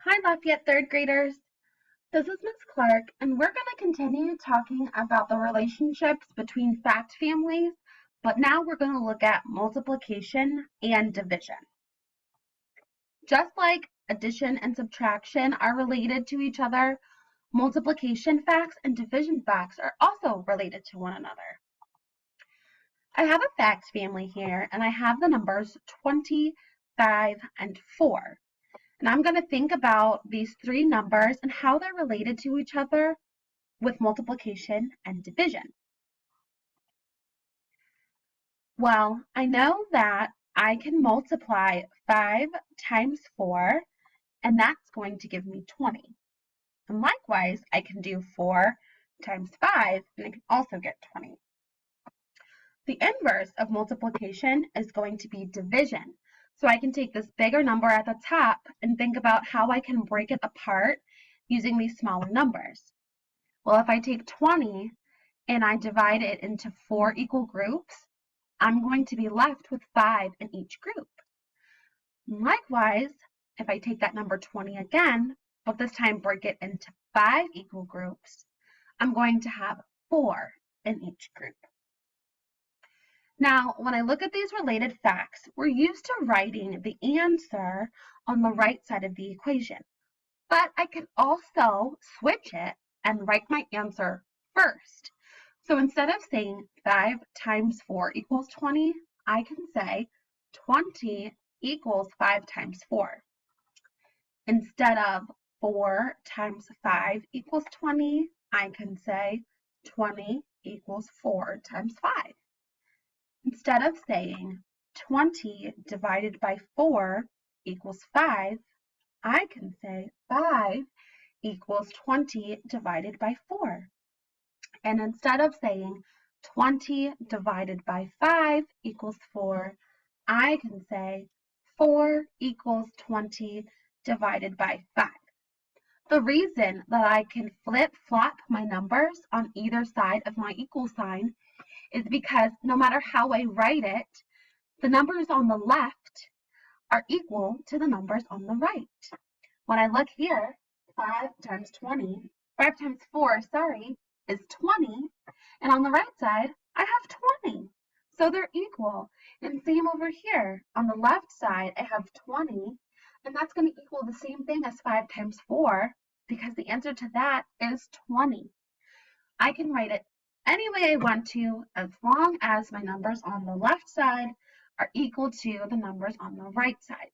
Hi Lafayette third graders. This is Miss Clark, and we're going to continue talking about the relationships between fact families, but now we're going to look at multiplication and division. Just like addition and subtraction are related to each other, multiplication facts and division facts are also related to one another. I have a fact family here, and I have the numbers 20, 5, and 4. And I'm going to think about these three numbers and how they're related to each other with multiplication and division. Well, I know that I can multiply 5 times 4, and that's going to give me 20. And likewise, I can do 4 times 5, and I can also get 20. The inverse of multiplication is going to be division. So I can take this bigger number at the top and think about how I can break it apart using these smaller numbers. Well, if I take 20 and I divide it into 4 equal groups, I'm going to be left with 5 in each group. Likewise, if I take that number 20 again, but this time break it into 5 equal groups, I'm going to have 4 in each group. Now, when I look at these related facts, we're used to writing the answer on the right side of the equation. But I can also switch it and write my answer first. So instead of saying 5 times 4 equals 20, I can say 20 equals 5 times 4. Instead of 4 times 5 equals 20, I can say 20 equals 4 times 5. Instead of saying 20 divided by 4 equals 5, I can say 5 equals 20 divided by 4. And instead of saying 20 divided by 5 equals 4, I can say 4 equals 20 divided by 5. The reason that I can flip-flop my numbers on either side of my equal sign is because no matter how I write it, the numbers on the left are equal to the numbers on the right. When I look here, 5 times 4, is 20, and on the right side, I have 20. So they're equal. And same over here. On the left side, I have 20, and that's going to equal the same thing as 5 times 4, because the answer to that is 20. I can write it any way I want to, as long as my numbers on the left side are equal to the numbers on the right side,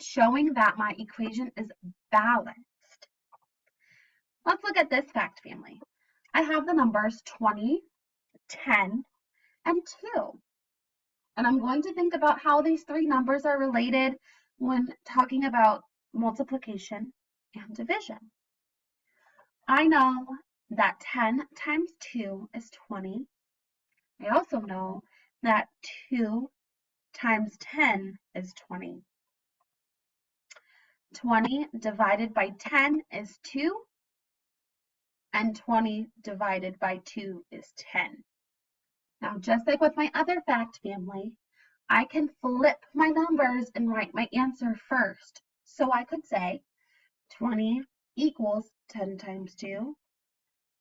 showing that my equation is balanced. Let's look at this fact family. I have the numbers 20, 10, and 2. And I'm going to think about how these three numbers are related when talking about multiplication and division. I know that 10 times 2 is 20. I also know that 2 times 10 is 20. 20 divided by 10 is 2, and 20 divided by 2 is 10. Now, just like with my other fact family, I can flip my numbers and write my answer first. So I could say 20 equals 10 times 2,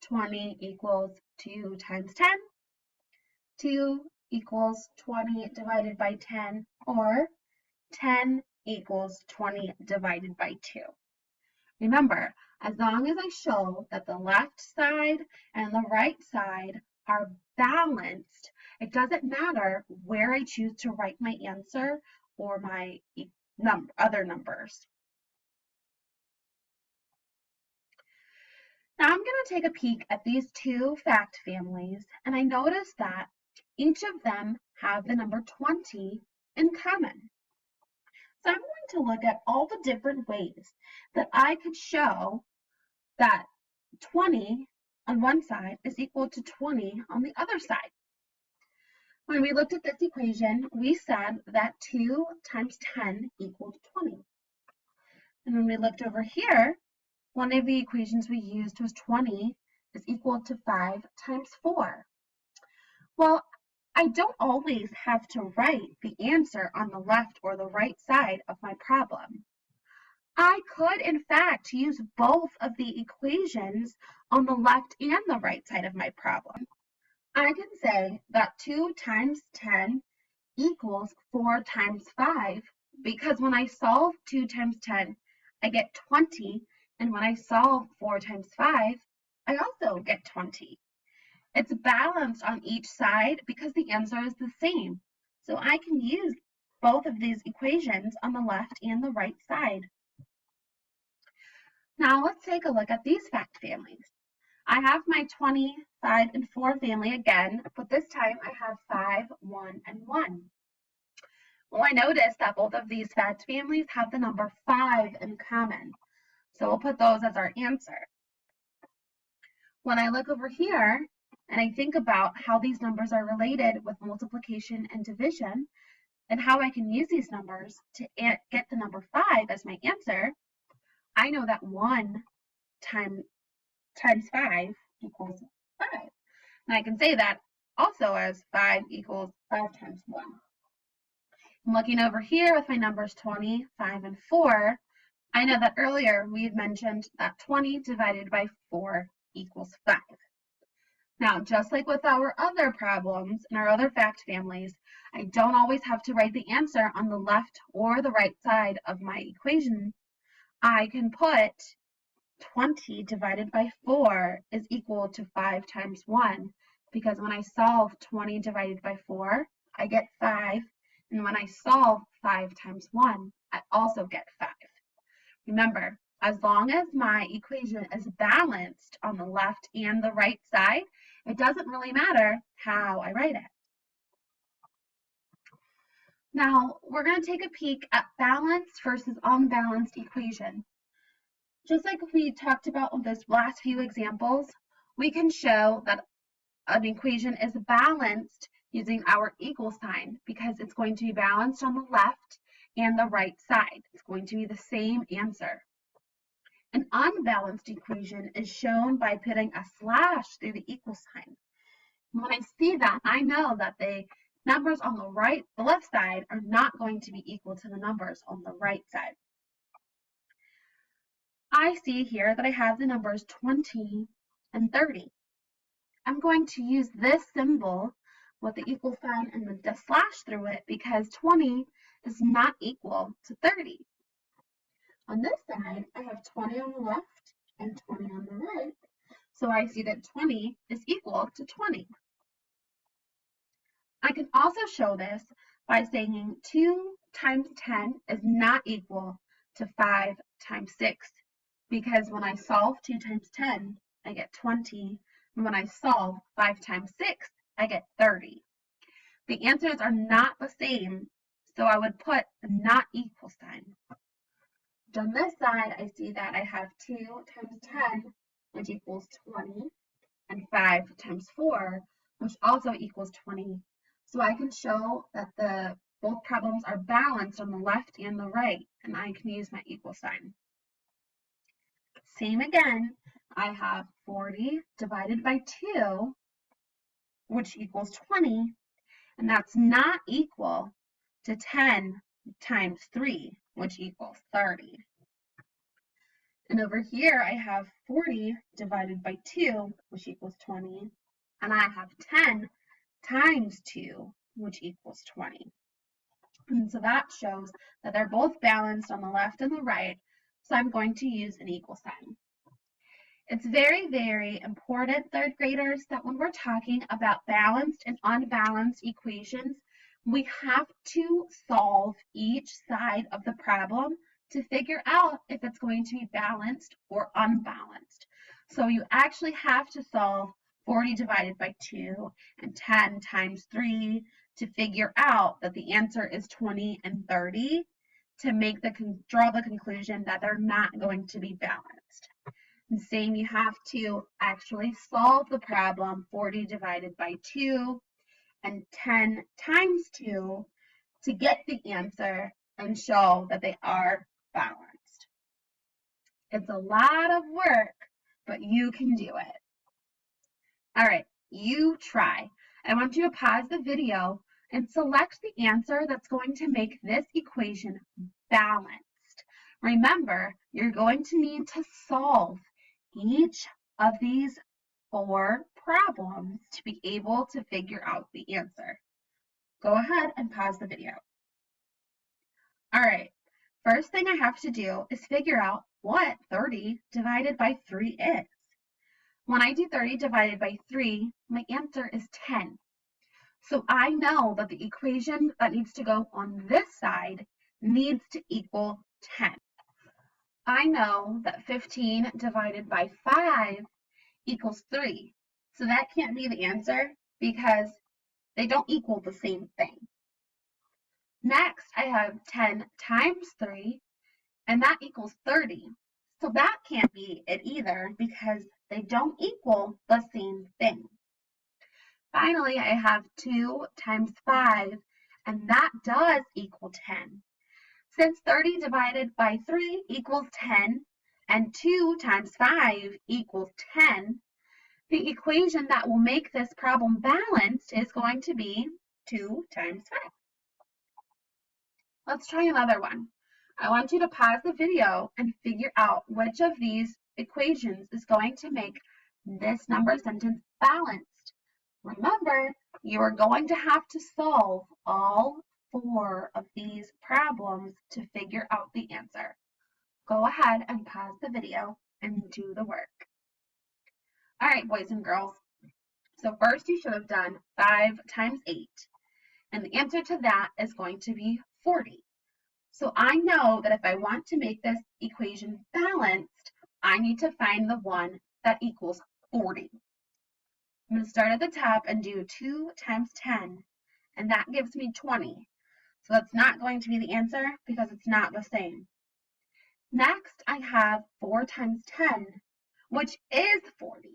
20 equals 2 times 10, 2 equals 20 divided by 10, or 10 equals 20 divided by 2. Remember, as long as I show that the left side and the right side are balanced, it doesn't matter where I choose to write my answer or my other numbers. Now I'm going to take a peek at these two fact families, and I notice that each of them have the number 20 in common. So I'm going to look at all the different ways that I could show that 20 on one side is equal to 20 on the other side. When we looked at this equation, we said that 2 times 10 equaled 20. And when we looked over here, one of the equations we used was 20 is equal to 5 times 4. Well, I don't always have to write the answer on the left or the right side of my problem. I could, in fact, use both of the equations on the left and the right side of my problem. I can say that 2 times 10 equals 4 times 5 because when I solve 2 times 10, I get 20, and when I solve 4 times 5, I also get 20. It's balanced on each side because the answer is the same. So I can use both of these equations on the left and the right side. Now let's take a look at these fact families. I have my 20, 5, and 4 family again, but this time I have 5, 1, and 1. Well, I noticed that both of these fact families have the number 5 in common, so we'll put those as our answer. When I look over here and I think about how these numbers are related with multiplication and division, and how I can use these numbers to get the number 5 as my answer, I know that 1 times 5 equals 5. And I can say that also as 5 equals 5 times 1. I'm looking over here with my numbers 20, 5, and 4. I know that earlier we had mentioned that 20 divided by 4 equals 5. Now, just like with our other problems and our other fact families, I don't always have to write the answer on the left or the right side of my equation. I can put 20 divided by 4 is equal to 5 times 1, because when I solve 20 divided by 4, I get 5, and when I solve 5 times 1, I also get 5. Remember, as long as my equation is balanced on the left and the right side, it doesn't really matter how I write it. Now, we're going to take a peek at balanced versus unbalanced equation. Just like we talked about with those last few examples, we can show that an equation is balanced using our equal sign because it's going to be balanced on the left and the right side. It's going to be the same answer. An unbalanced equation is shown by putting a slash through the equal sign. When I see that, I know that the numbers on the left side are not going to be equal to the numbers on the right side. I see here that I have the numbers 20 and 30. I'm going to use this symbol with the equal sign and the slash through it because 20 is not equal to 30. On this side, I have 20 on the left and 20 on the right, so I see that 20 is equal to 20. I can also show this by saying 2 times 10 is not equal to 5 times 6, because when I solve 2 times 10, I get 20, and when I solve 5 times 6, I get 30. The answers are not the same, so I would put a not equal sign. On this side, I see that I have 2 times 10, which equals 20, and 5 times 4, which also equals 20. So I can show that both problems are balanced on the left and the right, and I can use my equal sign. Same again, I have 40 divided by 2, which equals 20, and that's not equal to 10 times 3, which equals 30. And over here, I have 40 divided by 2, which equals 20, and I have 10 times 2, which equals 20. And so that shows that they're both balanced on the left and the right, so I'm going to use an equal sign. It's very, very important, third graders, that when we're talking about balanced and unbalanced equations, we have to solve each side of the problem to figure out if it's going to be balanced or unbalanced. So you actually have to solve 40 divided by 2 and 10 times 3 to figure out that the answer is 20 and 30 to draw the conclusion that they're not going to be balanced. And same, you have to actually solve the problem 40 divided by 2 and 10 times 2 to get the answer and show that they are balanced. It's a lot of work, but you can do it. All right, you try. I want you to pause the video and select the answer that's going to make this equation balanced. Remember, you're going to need to solve each of these 4 problems to be able to figure out the answer. Go ahead and pause the video. All right, first thing I have to do is figure out what 30 divided by 3 is. When I do 30 divided by 3, my answer is 10. So I know that the equation that needs to go on this side needs to equal 10. I know that 15 divided by 5 equals 3. So that can't be the answer because they don't equal the same thing. Next, I have 10 times 3, and that equals 30. So that can't be it either because they don't equal the same thing. Finally, I have 2 times 5, and that does equal 10. Since 30 divided by 3 equals 10, and 2 times 5 equals 10, the equation that will make this problem balanced is going to be 2 times 5. Let's try another one. I want you to pause the video and figure out which of these equations is going to make this number sentence balanced. Remember, you are going to have to solve all 4 of these problems to figure out the answer. Go ahead and pause the video and do the work. All right, boys and girls. So first you should have done 5 times 8. And the answer to that is going to be 40. So I know that if I want to make this equation balanced, I need to find the one that equals 40. I'm going to start at the top and do 2 times 10, and that gives me 20. So that's not going to be the answer because it's not the same. Next, I have 4 times 10, which is 40.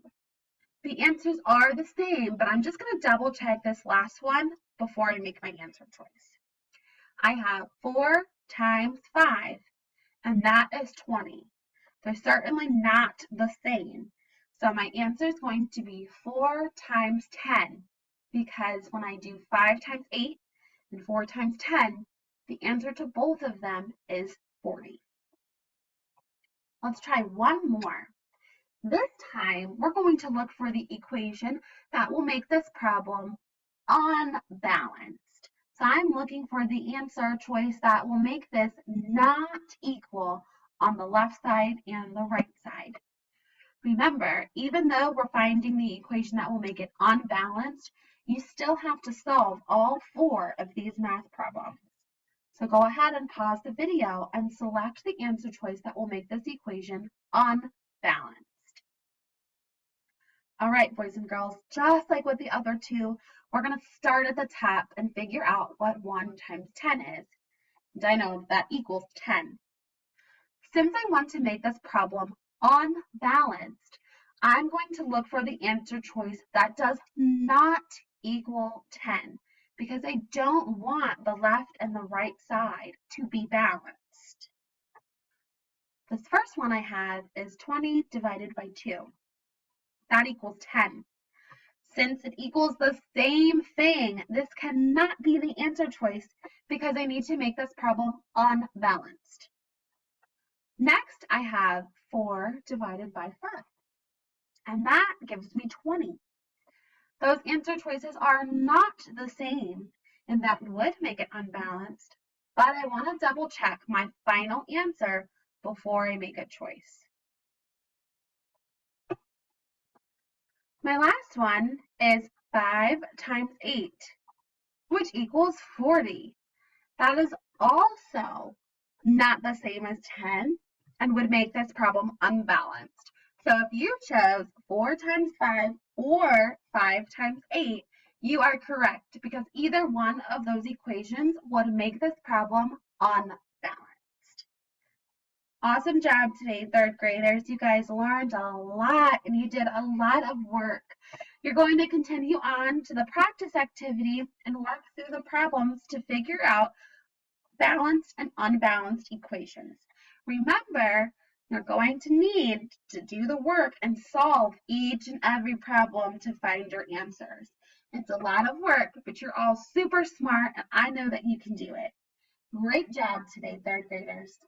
The answers are the same, but I'm just going to double check this last one before I make my answer choice. I have 4 times 5, and that is 20. They're certainly not the same. So my answer is going to be 4 times 10, because when I do 5 times 8 and 4 times 10, the answer to both of them is 40. Let's try one more. This time, we're going to look for the equation that will make this problem unbalanced. So I'm looking for the answer choice that will make this not equal on the left side and the right side. Remember, even though we're finding the equation that will make it unbalanced, you still have to solve all 4 of these math problems. So go ahead and pause the video and select the answer choice that will make this equation unbalanced. All right, boys and girls, just like with the other 2, we're going to start at the top and figure out what 1 times 10 is. And I know that equals 10. Since I want to make this problem unbalanced, I'm going to look for the answer choice that does not equal 10, because I don't want the left and the right side to be balanced. This first one I have is 20 divided by 2. That equals 10. Since it equals the same thing, this cannot be the answer choice because I need to make this problem unbalanced. Next, I have 4 divided by 5, and that gives me 20. Those answer choices are not the same, and that would make it unbalanced, but I want to double check my final answer before I make a choice. My last one is 5 times 8, which equals 40. That is also not the same as 10 and would make this problem unbalanced. So if you chose 4 times 5 or 5 times 8, you are correct because either one of those equations would make this problem unbalanced. Awesome job today, 3rd graders. You guys learned a lot and you did a lot of work. You're going to continue on to the practice activity and work through the problems to figure out balanced and unbalanced equations. Remember, you're going to need to do the work and solve each and every problem to find your answers. It's a lot of work, but you're all super smart and I know that you can do it. Great job today, 3rd graders.